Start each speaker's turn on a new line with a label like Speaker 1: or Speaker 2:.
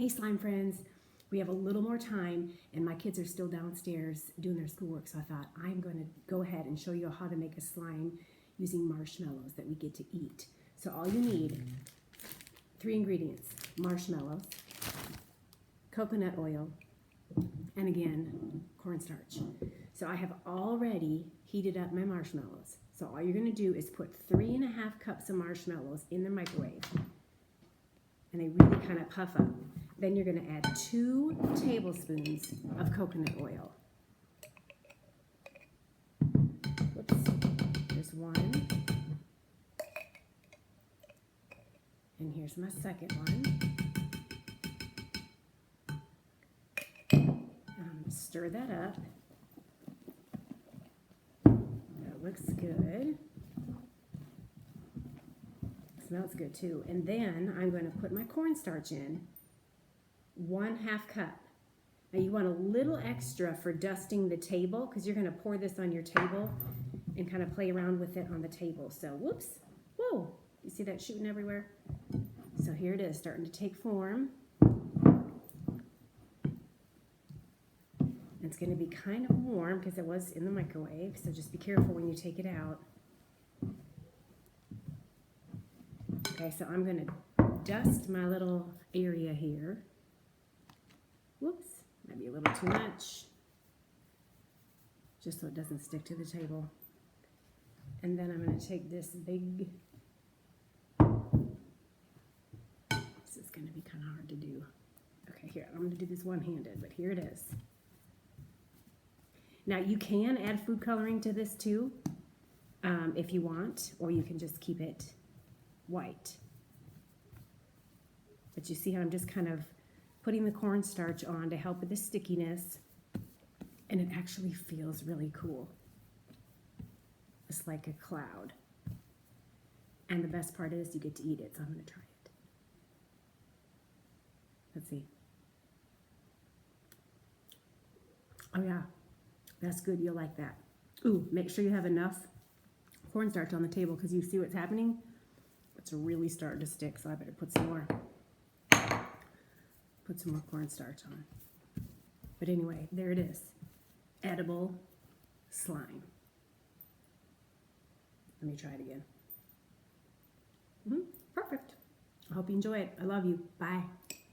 Speaker 1: Hey slime friends, we have a little more time and my kids are still downstairs doing their schoolwork, so I thought I'm going to go ahead and show you how to make a slime using marshmallows that we get to eat. So all you need, 3 ingredients: marshmallows, coconut oil, and again, cornstarch. So I have already heated up my marshmallows. So all you're going to do is put 3.5 cups of marshmallows in the microwave, and they really kind of puff up. Then you're going to add 2 tablespoons of coconut oil. Whoops, there's 1. And here's my second one. Stir that up. That looks good. Smells good too. And then I'm going to put my cornstarch in. 1/2 cup. Now you want a little extra for dusting the table because you're going to pour this on your table and kind of play around with it on the table. So whoops, whoa, you see that shooting everywhere? So here it is, starting to take form. It's going to be kind of warm because it was in the microwave, so just be careful when you take it out. Okay, so I'm going to dust my little area here. Whoops, might be a little too much, just so it doesn't stick to the table. And then I'm going to take this big, this is going to be kind of hard to do. Okay, here, I'm going to do this one-handed, but here it is. Now you can add food coloring to this too, if you want, or you can just keep it white. But you see how I'm just kind of putting the cornstarch on to help with the stickiness, and it actually feels really cool. It's like a cloud. And the best part is you get to eat it, so I'm going to try it. Let's see. Oh yeah, that's good. You'll like that. Ooh, make sure you have enough cornstarch on the table because you see what's happening? It's really starting to stick, so I better put some more cornstarch on. But anyway, there it is. Edible slime. Let me try it again. Perfect. I hope you enjoy it. I love you. Bye.